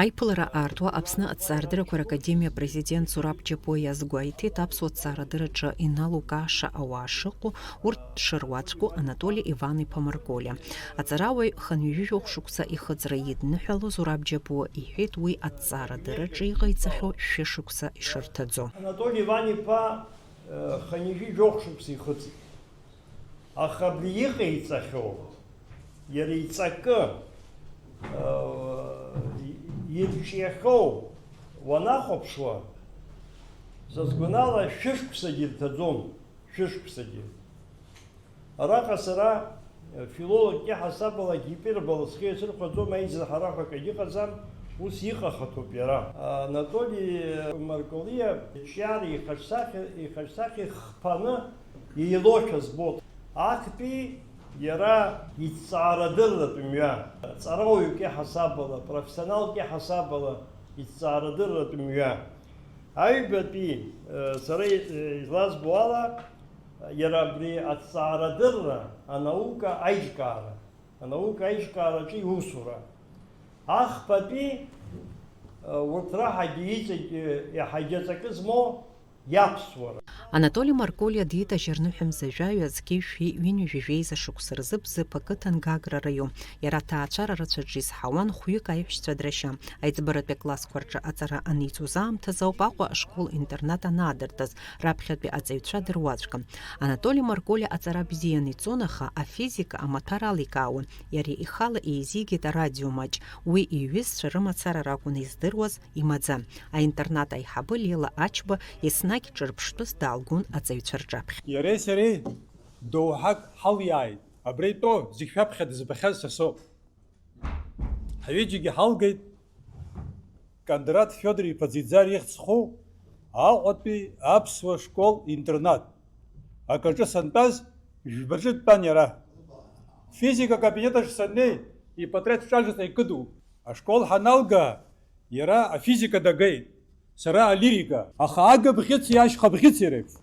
Аиԥылара аартуа Аԥсны аҭҵаарадыррақәа ракадемиа президент Зураб Џьапуа иазгәеиҭеит аԥсуа ҭҵаарадырраҿы иналукааша ауаа шыҟоу урҭ дшыруаӡәку Анатоли Иван-иԥа Марколиа. Аҵарауаҩ хынҩажәижәоух шықәса ихыҵра идныҳәало Зураб Џьапуа иҳәеит уи аҭҵаарадырраҿы иҟаиҵахьоу шәышықәса ишырҭаӡо. Анатоли Иван-иԥа хынҩажәижәоух шықәса ихыҵит. Аха абри иҟаиҵахьоу иара иҵакы ирҿиахьоу уанахәаԥшуа сазгәанала шәышықәсагьы ирҭаӡом, шәышықәсагьы. Араҟа сара филологки ҳасабала гипербола схы иацырхәаӡом, аизҳарақәак иҟаӡам, ус иҟахаҭоуп иара. Анатоли Марколиа иҿиара ихаҿсахьа хԥаны иеилошәа збот. Актәи иара иҭҵаарадырратә мҩа, ҵарауаҩк иҳасабала, профессионалк иҳасабала иҭҵаарадырратә мҩа. Аҩбатәи сара излазбо ала, иара абри аҭҵаарадырра анаука аиҿкаараҿы иусура. Ахԥатәи урҭ раҳагьы иҵегь иаҳагьы аҵакы змоу иаԥсуара. Анатоли Марколиа диеҭажьырны ҳәымзажәаҩ аӡкеишәи ҩынҩажәижәеиза шықәса рзы Бзыԥ ақыҭан Гагра раион. Иара аҭаацәара рацәаҿы изҳауан хәҩык аиҳәшьцәа драшьа. Аиҵбыратәи аклассқәа рҿы аҵара аниҵоз аамҭазы ауп Аҟәа ашкол-интернат анаадыртыз, раԥхьатәи аҵаҩцәа дыруаӡәкын. Анатоли Марколиа аҵара бзианы ицон, аха афизика амаҭәар аликаауан. Иара ихала еизигеит арадио маҷ. Уи иҩызцәа рымацара ракәын издыруаз имаӡа. Аинтернат аиҳабы Лела Ачба еснагь ҿырԥштәыс даалгон аҵаҩцәа рҿаԥхьа. Иареи сареи доуҳак ҳалиааит. Абри итәо зегь шәаԥхьа дызбахьаз са соуп. Ҳҩыџьагьы ҳалгеит Кондрат Фиодор-иԥа Ӡиӡар ихьӡ зхоу Аҟәатәи аԥсуа школ-интернат. Акаҿы сантәаз жәбаҿы дтәан иара. Физика кабинетаҿ саннеи, ипатреҭ ҿажәаҵа икыдуп. Ашкол ҳаналга, иара афизика дагеит. Сара алирика, аха агабӷьыци ашьхабӷьыци реиԥш.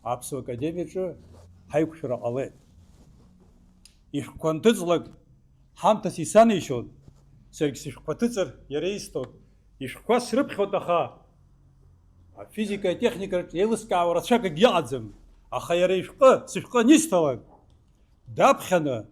Аԥсуа академиаҿы ҳаиқәшәара ҟалеит. Ишәҟәқәа нҭыҵлак ҳамҭас исанишьон, саргьы сышәҟәқәа ҭыҵыр иара истон. Ишәҟәқәа срыԥхьот, аха афизика атехникаҿы еилыскаауа рацәак акгьы ыҟаӡам. Аха иара сышәҟәы анисҭалак, даԥхьаны,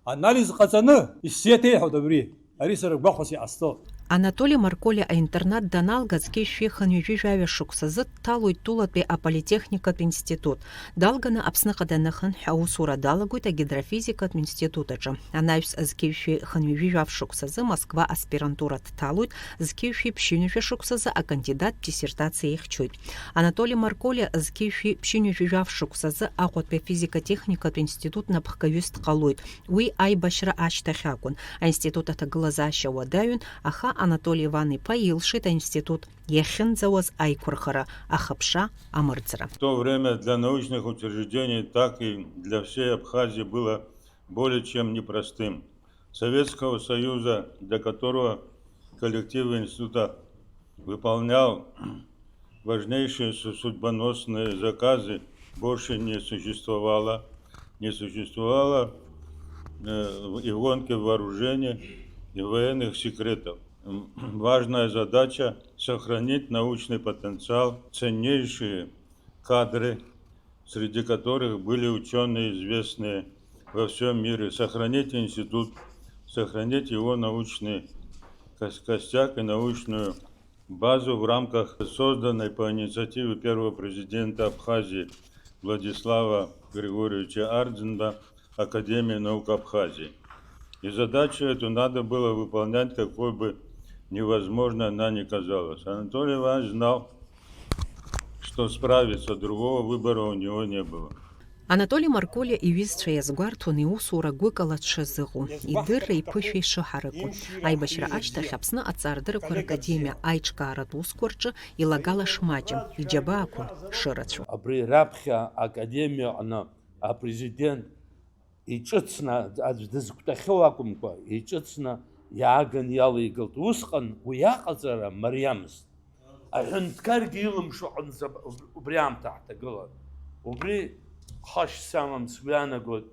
анализ ҟаҵаны исзеиҭеиҳәоит абри. Ари сара гәахәас иҟасҵоит. Анатоли Марколиа аинтернат даналга аӡкеишәи хынҩажәижәаҩа шықәсазы дҭалоит Тулатәи аполитехникатә институт. Далганы Аԥсныҟа даныхынҳәа аусура далагоит агидрофизикатә институт аҿы. Анаҩс азқеишәи хынҩажәижәа шықәсазы Москва аспирантура дҭалоит, зқеишәи ԥшьынҩажәа шықәсазы акандидаттә диссертациа ихьчоит. Анатоли Марколиа зқеишәи ԥшьынҩажәижәа шықәсазы Аҟәатәи афизика-техникатә институт напхгаҩыс дҟалоит. Уи аибашьра ашьҭахь акәын. Аинститут аҭагылазаашьа уадаҩын, аха Анатоли Иван-иԥа илшеит аинститут иахьынӡауаз аиқәырхара, ахыԥша амырӡра. В то время для научных учреждений, так и для всей Абхазии было более чем непростым. Советского Союза, для которого коллектив института выполнял важнейшие судьбоносные заказы, больше не существовало. Не существовало и гонки вооружения, и военных секретов. Важная задача – сохранить научный потенциал, ценнейшие кадры, среди которых были ученые, известные во всем мире, сохранить институт, сохранить его научный костяк и научную базу в рамках созданной по инициативе первого президента Абхазии Владислава Григорьевича Ардзинба Академии наук Абхазии. И задачу эту надо было выполнять, какой бы невозможно она ни казалась. Анатолий Иванович знал, что справиться, другого выбора у него не было. Анатоли Марколиа иҩызцәа иазгәарҭон иусура гәыкала дшазыҟоу, идырра иԥышәа ишыҳараку. Аибашьра ашьҭахь Аԥсны аҭҵаарадыррақәа ракадемиа аиҿкааратә усқәа рҿы илагала шмаҷым, иџьабаақәа шырацәоу. Абри раԥхьа академиаҟны апрезидент иҿыцны аӡә дызқәтәахьоу акәымкәа, иҿыцны иааган иалигалт. Усҟан уи аҟаҵара мариамызт. Аҳәынҭқаргьы илымшо аҟынӡа убри аамҭа ҳҭагылан. Убри хашьцамам сгәы иаанагоит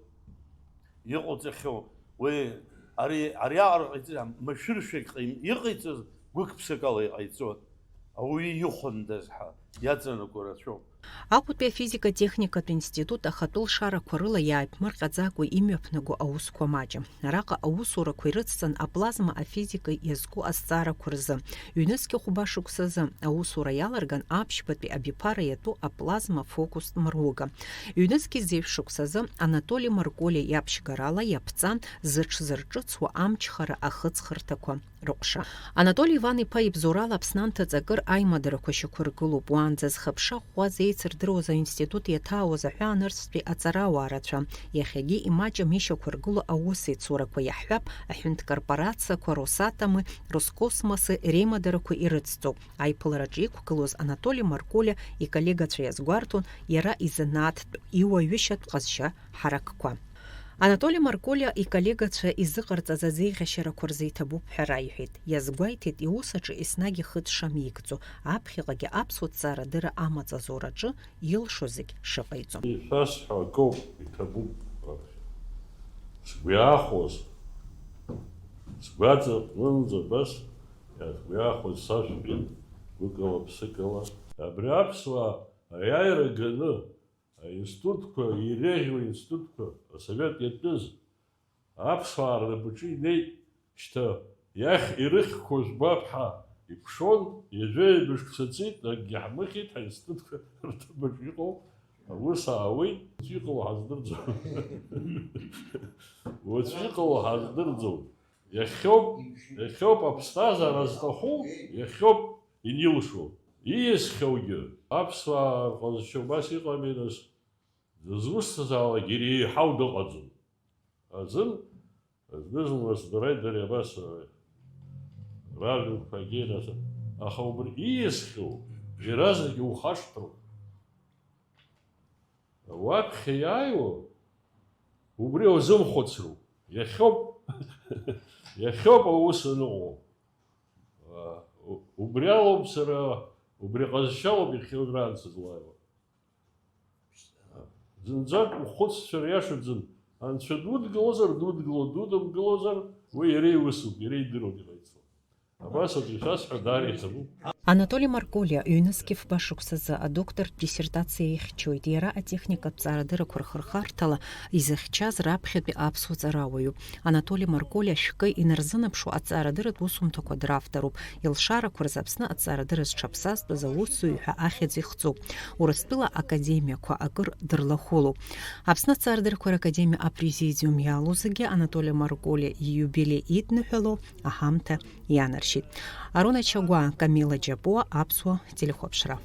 иҟоуҵахьоу уи ари аҟара машәыршәагь иҟаиҵаз гәыкԥсыкала иҟаиҵон. Ауаҩы ихәындаз ҳәа иаҵанакуа рацәоуп. Аҟәатәи афизика-техникатә институт ахатәы лшарақәа рыла иааиԥмырҟьаӡакәа имҩаԥнаго аусқәа маҷым. Араҟа аусурақәа ирыцҵан аплазма афизика иазку азҵаарақәа рзы. Ҩнызқьа хәба-шықәсазы аусура иаларган аԥшьбатәи абиԥара иатәу аплазма фокустә мыруга. Ҩнызқьа зеиԥш шықәсазы Анатоли Марколиа иаԥшьгарала иаԥҵан зыҽзырҿыцуа амчхара ахыҵхырҭақәа рыҟәша. Анатоли Иван-иԥа ибзоурала Аԥсны амҭаҵакыр аимадарақәа шьақәыргылоуп. Уаанӡа зхыԥша ӷәӷәаз еицырдыруаз аинститут иаҭаауаз аҳәаанырцәтәи аҵарауаа рацәа. Иахьагьы имаҷым ишьақәыргыло аусеицурақәа иаҳҳәап аҳәынҭкорпорациақәа Росатоми, Роскосмоси реимадарақәа ирыцҵоуп. Аиԥылараҿы иқәгылоз Анатоли Марколиа иколлегацәа иазгәарҭон иара изанааҭтә иуаҩышьатә ҟазшьа ҳаракқәа. Анатоли Марколиа иколлегацәа изыҟарҵаз азеиӷьашьарақәа рзы иҭабуп ҳәа раиҳәеит. Иазгәеиҭеит иусаҿы еснагь ихы дшамеигӡо, аԥхьаҟагьы аԥсуа ҭҵаарадырра амаҵазураҿы илшо зегь шыҟаиҵо. Ишәасҳәо акоуп, иҭабуп. Сгәы иаахәоз, сгәаҵаҟнынӡа бас сгәы иаахәоз сашәҳәеит, гәыкала, ԥсыкала. Абри аԥсуаа аиааира ганы аинститутқәа, иреиӷьу аинститутқәа, асовет иатәыз аԥсуаа рнапаҿы инеит, шьҭа иахь ирыхьқәоз гәаԥҳа иԥшон, ҩажәеибашк цаҵит, акгьы ҳмыхьит, ҳаинститутқәа рнапаҿы иҟоу аус аауеит, иҟало ҳаздырӡом. Уаҵәы иҟало ҳаздырӡом. Иахьоуп аԥсҭазаара зҭаху, иахьоуп инилшо. Ииасхьоугьы аԥсуаа рҟазшьа убас иҟами нас, дызусҭазаалак иреиҳау дыҟаӡам. Азын зны-зынла сдырааидара абас ражәақәагьы нас, аха убри ииасхьоу иаразнак иухашҭроуп. Уаԥхьа иааиуа убри аузымхәыцроуп. Иахьоуп аус аныҟоу. Убри алоуп сара, убри ҟазшьалоуп иахьеилраан сызлааиуа. Зынӡак ухәыццәар иашаӡам, анцәа дудгылозар дудгыло, дудымгылозар уи иара иусуп, иара идыруан иҟаиҵо. Абас ауп ишәасҳәо даара иҭабуп. Анатоли Марколиа ҩнызқьа фба-шықәсазы адоктортә диссертациа ихьчоит. Иара атехникатә ҭҵаарадыррақәа рхырхарҭала изыхьчаз раԥхьатәи аԥсуа ҵарауаҩуп. Анатоли Марколиа шәкы инарзынамԥшуа аҭҵаарадырратә усумҭақәа дравторуп. Илшарақәа рзы Аԥсны аҭҵаарадырра зҽаԥсазтәыз аусзуҩ ҳәа ахьӡ ихҵоуп. Урыстәыла академиақәа акыр дырлахәылоуп. Аԥсны аҭҵаарадыррақәа ракадемиа апрезидиум иалоу зегьы Анатоли Марколиа ииубилеи идныҳәало аҳамҭа ианаршьит. Арона Чагәа, Камила Џьапуа, аԥсуа телехәаԥшра.